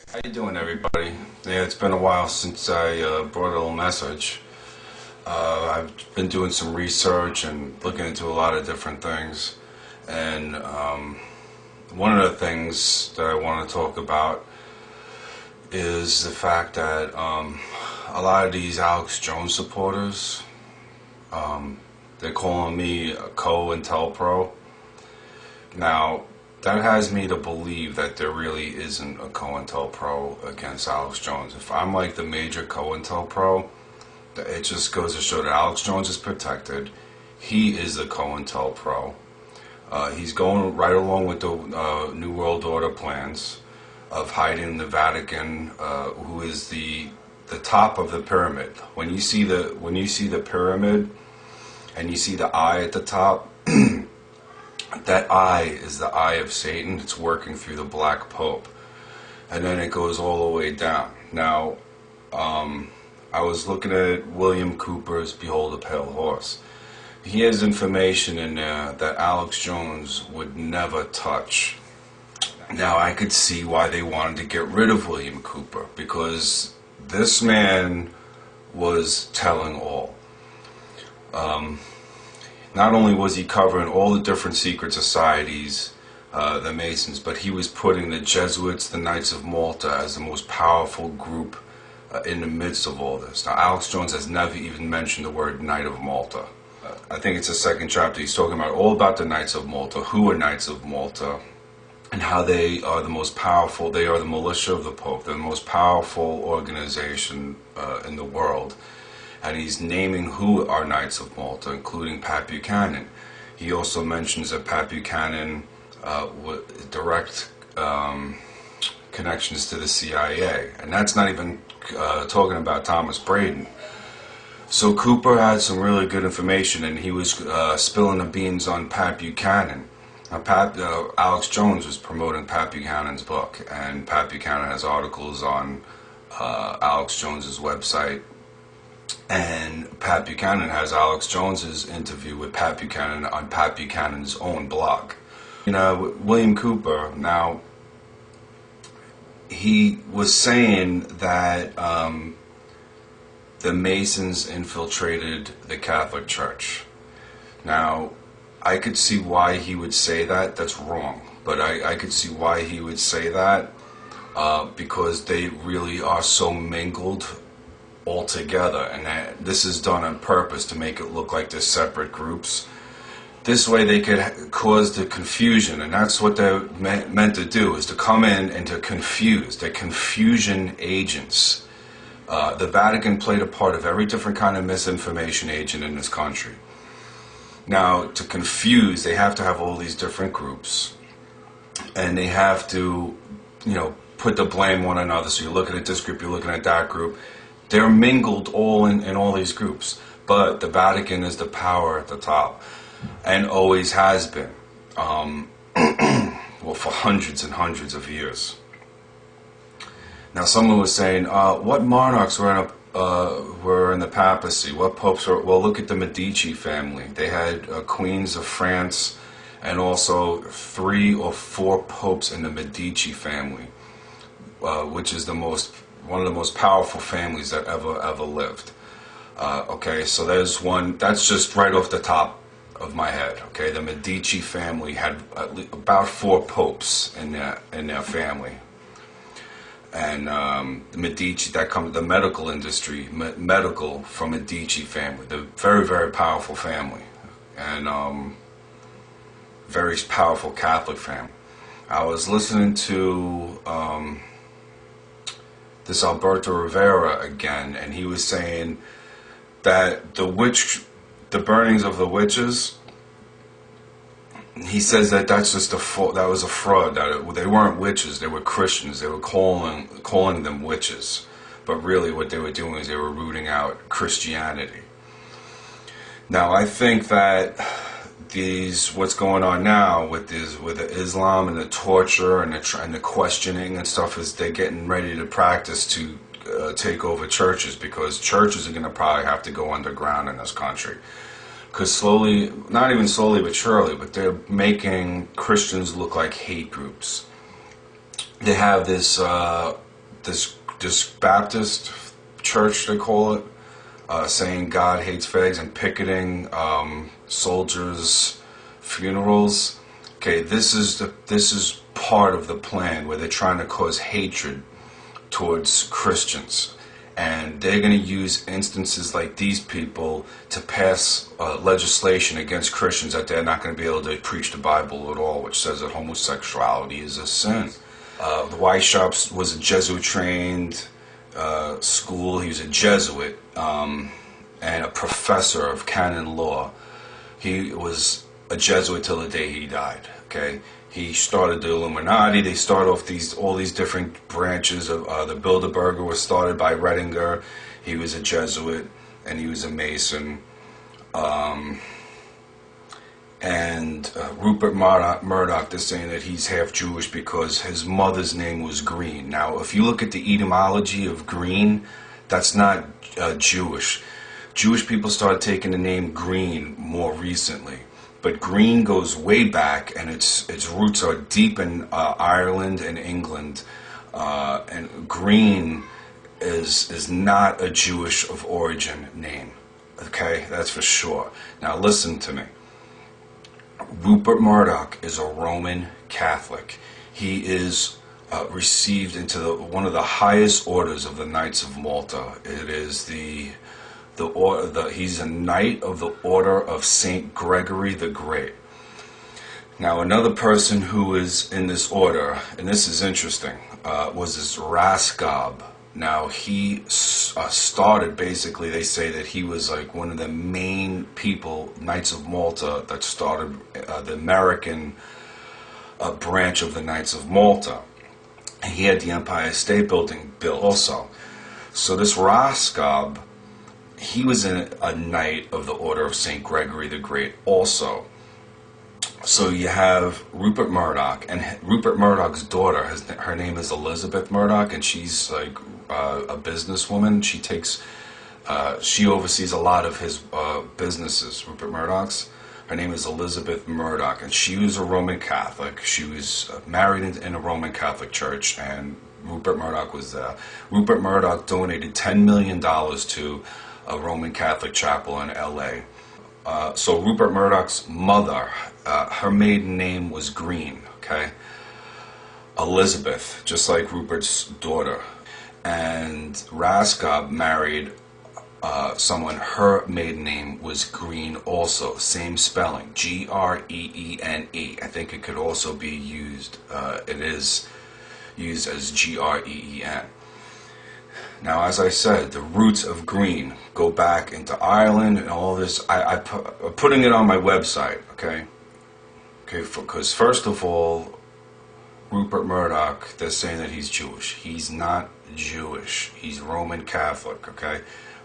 How you doing, everybody? Yeah, it's been a while since I brought a little message. I've been doing some research and looking into a lot of different things, and one of the things that I want to talk about is the fact that a lot of these Alex Jones supporters, they're calling me a co-intelpro. Now, that has me to believe that there really isn't a COINTELPRO against Alex Jones. If I'm like the major COINTELPRO, it just goes to show that Alex Jones is protected. He is the COINTELPRO. He's going right along with the New World Order plans of hiding the Vatican, who is the top of the pyramid. When you see the pyramid and you see the eye at the top, that eye is the eye of Satan. It's working through the Black Pope. And then it goes all the way down. Now, I was looking at William Cooper's Behold a Pale Horse. He has information in there that Alex Jones would never touch. Now, I could see why they wanted to get rid of William Cooper, because this man was telling all. Not only was he covering all the different secret societies, the Masons, but he was putting the Jesuits, the Knights of Malta, as the most powerful group in the midst of all this. Now, Alex Jones has never even mentioned the word Knight of Malta. I think it's the second chapter. He's talking all about the Knights of Malta, who are Knights of Malta, and how they are the most powerful. They are the militia of the Pope. They're the most powerful organization in the world. And he's naming who are Knights of Malta, including Pat Buchanan. He also mentions that Pat Buchanan direct connections to the CIA, and that's not even talking about Thomas Braden. So Cooper had some really good information, and he was spilling the beans on Pat Buchanan. Now, Alex Jones was promoting Pat Buchanan's book, and Pat Buchanan has articles on Alex Jones's website. And Pat Buchanan has Alex Jones's interview with Pat Buchanan on Pat Buchanan's own blog. William Cooper, now, he was saying that the Masons infiltrated the Catholic Church. Now, I could see why he would say that. That's wrong. But I could see why he would say that because they really are so mingled all together, and that this is done on purpose to make it look like they're separate groups. This way they could cause the confusion, and that's what they're meant to do, is to come in and to confuse. They're confusion agents. The Vatican played a part of every different kind of misinformation agent in this country. Now, to confuse, they have to have all these different groups, and they have to, put the blame on one another. So you're looking at this group, you're looking at that group. They're mingled all in all these groups, but the Vatican is the power at the top, and always has been, well, for hundreds and hundreds of years. Now, someone was saying, what monarchs were in the papacy? What popes were? Well, look at the Medici family. They had queens of France, and also 3 or 4 popes in the Medici family, which is one of the most powerful families that ever lived. Okay, so there's one. That's just right off the top of my head. Okay, the Medici family had about 4 popes in their family, and the Medici, the medical industry, medical from Medici family, the very, very powerful family, and very powerful Catholic family. I was listening to this Alberto Rivera again, and he was saying that the burnings of the witches, he says that that's just that was a fraud. That they weren't witches; they were Christians. They were calling them witches, but really what they were doing is they were rooting out Christianity. Now, I think that what's going on now with the Islam and the torture and the questioning and stuff, is they're getting ready to practice to take over churches, because churches are going to probably have to go underground in this country. Because slowly, not even slowly but surely, but they're making Christians look like hate groups. They have this this Baptist church, they call it, saying God hates fags and picketing soldiers' funerals. Okay, this is part of the plan where they're trying to cause hatred towards Christians, and they're going to use instances like these people to pass legislation against Christians that they're not going to be able to preach the Bible at all, which says that homosexuality is a sin. The Weishaupt was a Jesuit-trained school. He was a Jesuit and a professor of canon law. He was a Jesuit till the day he died. Okay, he started the Illuminati. They start off all these different branches of the Bilderberger was started by Redinger. He was a Jesuit and he was a Mason. Rupert Murdoch, they're saying that he's half Jewish because his mother's name was Green. Now, if you look at the etymology of Green, that's not Jewish. Jewish people started taking the name Green more recently. But Green goes way back, and its roots are deep in Ireland and England. And Green is not a Jewish of origin name. Okay, that's for sure. Now listen to me. Rupert Murdoch is a Roman Catholic. He is received into one of the highest orders of the Knights of Malta. It is he's a Knight of the Order of Saint Gregory the Great. Now, another person who is in this order, and this is interesting, was this Raskob. Now, he started, basically, they say that he was like one of the main people, Knights of Malta, that started the American branch of the Knights of Malta. And he had the Empire State Building built also. So this Raskob, he was a Knight of the Order of St. Gregory the Great also. So you have Rupert Murdoch, and Rupert Murdoch's daughter, her name is Elizabeth Murdoch, and she's like a businesswoman. She oversees a lot of his businesses, Rupert Murdoch's. Her name is Elizabeth Murdoch, and she was a Roman Catholic. She was married in a Roman Catholic church, and Rupert Murdoch was there. Rupert Murdoch donated $10 million to a Roman Catholic chapel in L.A. So Rupert Murdoch's mother, her maiden name was Green, okay? Elizabeth, just like Rupert's daughter. And Raskob married someone, her maiden name was Green also, same spelling, G-R-E-E-N-E. I think it could also be used, it is used as G-R-E-E-N. Now, as I said, the roots of Green go back into Ireland and all this. I'm putting it on my website, okay? Because first of all, Rupert Murdoch, they're saying that he's Jewish. He's not Jewish. He's Roman Catholic, okay?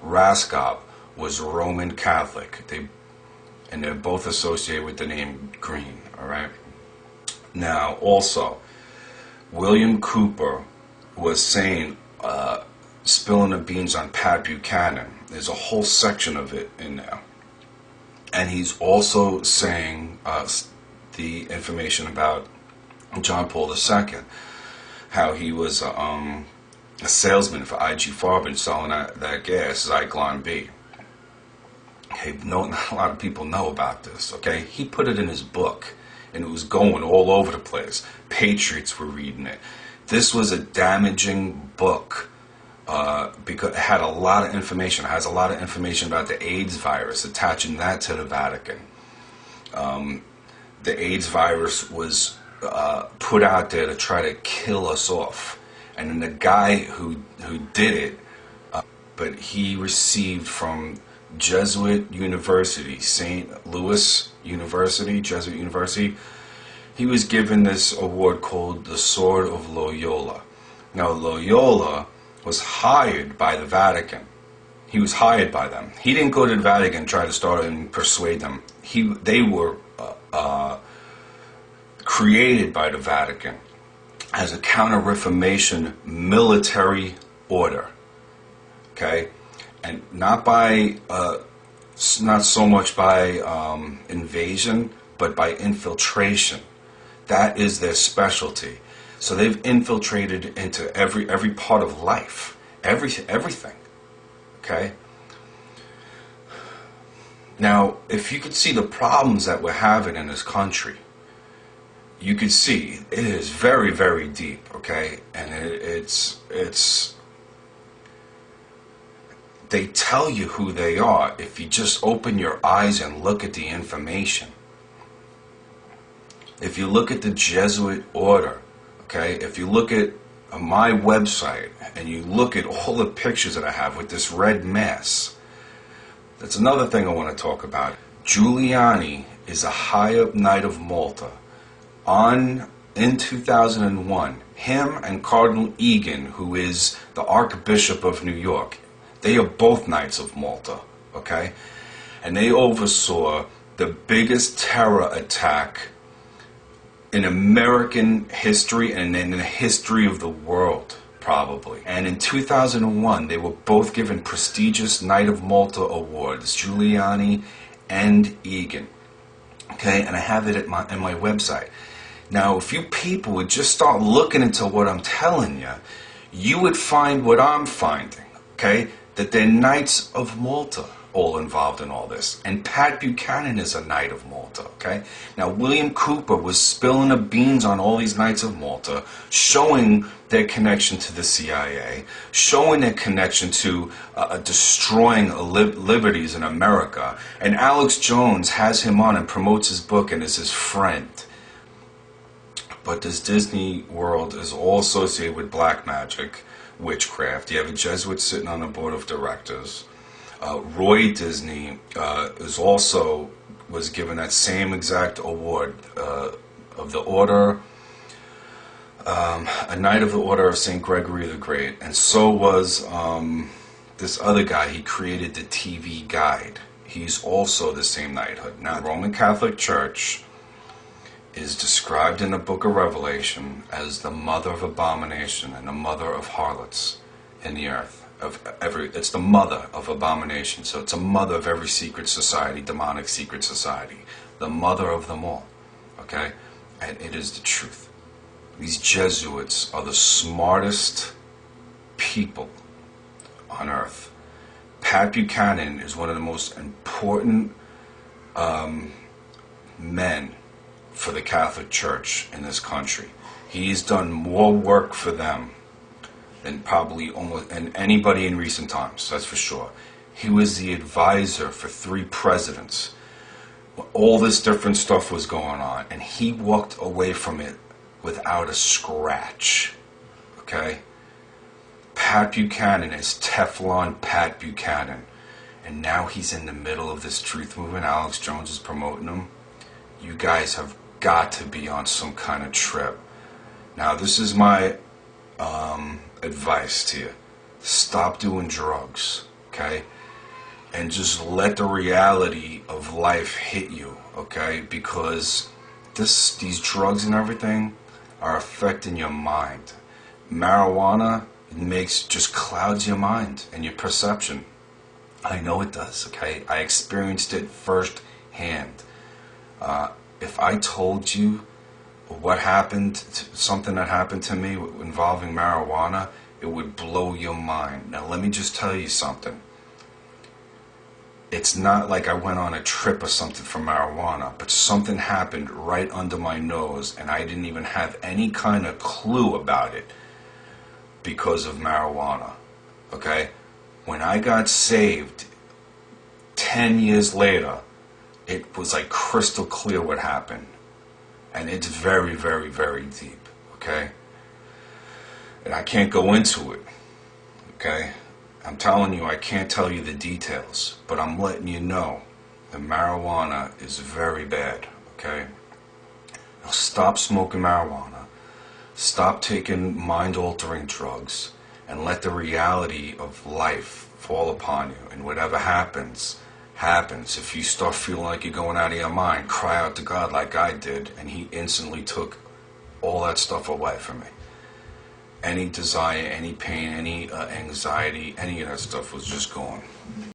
Raskob was Roman Catholic. And they're both associated with the name Green, all right? Now, also, William Cooper was saying, spilling the beans on Pat Buchanan. There's a whole section of it in there. And he's also saying the information about John Paul II, how he was a salesman for IG Farben selling that gas, Zyklon B. Okay, not a lot of people know about this, okay? He put it in his book, and it was going all over the place. Patriots were reading it. This was a damaging book. Because it had a lot of information. It has a lot of information about the AIDS virus, attaching that to the Vatican. The AIDS virus was put out there to try to kill us off. And then the guy who did it, but he received from Jesuit University, St. Louis University, Jesuit University, he was given this award called the Sword of Loyola. Now, Loyola was hired by the Vatican. He was hired by them. He didn't go to the Vatican and try to start and persuade them. They were created by the Vatican as a Counter-Reformation military order. Okay, and not so much by invasion, but by infiltration. That is their specialty. So they've infiltrated into every part of life, everything. Okay. Now, if you could see the problems that we're having in this country, you could see it is very, very deep. Okay, and it's they tell you who they are if you just open your eyes and look at the information. If you look at the Jesuit order, okay, if you look at my website and you look at all the pictures that I have with this red mass, that's another thing I want to talk about. Giuliani is a high-up Knight of Malta. In 2001, him and Cardinal Egan, who is the Archbishop of New York, they are both Knights of Malta, okay? And they oversaw the biggest terror attack in American history and in the history of the world, probably. And in 2001, they were both given prestigious Knight of Malta awards, Giuliani and Egan. Okay, and I have it at my website. Now, if you people would just start looking into what I'm telling you, you would find what I'm finding, okay? That they're Knights of Malta all involved in all this. And Pat Buchanan is a Knight of Malta, okay? Now, William Cooper was spilling the beans on all these Knights of Malta, showing their connection to the CIA, showing their connection to destroying liberties in America. And Alex Jones has him on and promotes his book and is his friend. But this Disney World is all associated with black magic, witchcraft. You have a Jesuit sitting on the board of directors. Roy Disney was given that same exact award of the order, a Knight of the Order of St. Gregory the Great, and so was this other guy. He created the TV Guide. He's also the same knighthood. Now, the Roman Catholic Church is described in the book of Revelation as the mother of abomination and the mother of harlots in the earth. It's the mother of abomination. So it's a mother of every secret society, demonic secret society. The mother of them all. Okay? And it is the truth. These Jesuits are the smartest people on earth. Pat Buchanan is one of the most important men for the Catholic Church in this country. He's done more work for them than probably almost anybody in recent times, that's for sure. He was the advisor for 3 presidents. All this different stuff was going on, and he walked away from it without a scratch. Okay? Pat Buchanan is Teflon Pat Buchanan. And now he's in the middle of this truth movement. Alex Jones is promoting him. You guys have got to be on some kind of trip. Now, this is my advice to you. Stop doing drugs, okay? And just let the reality of life hit you, okay? Because these drugs and everything are affecting your mind. Marijuana just clouds your mind and your perception. I know it does, okay? I experienced it firsthand. If I told you what happened, something that happened to me involving marijuana, it would blow your mind. Now, let me just tell you something. It's not like I went on a trip or something for marijuana, but something happened right under my nose, and I didn't even have any kind of clue about it because of marijuana, okay? When I got saved 10 years later, it was like crystal clear what happened. And it's very, very, very deep, okay? And I can't go into it, okay? I'm telling you, I can't tell you the details, but I'm letting you know that marijuana is very bad, okay? Now stop smoking marijuana, stop taking mind-altering drugs, and let the reality of life fall upon you. And whatever happens, happens. If you start feeling like you're going out of your mind, cry out to God like I did, and He instantly took all that stuff away from me. Any desire, any pain, any anxiety, any of that stuff was just gone.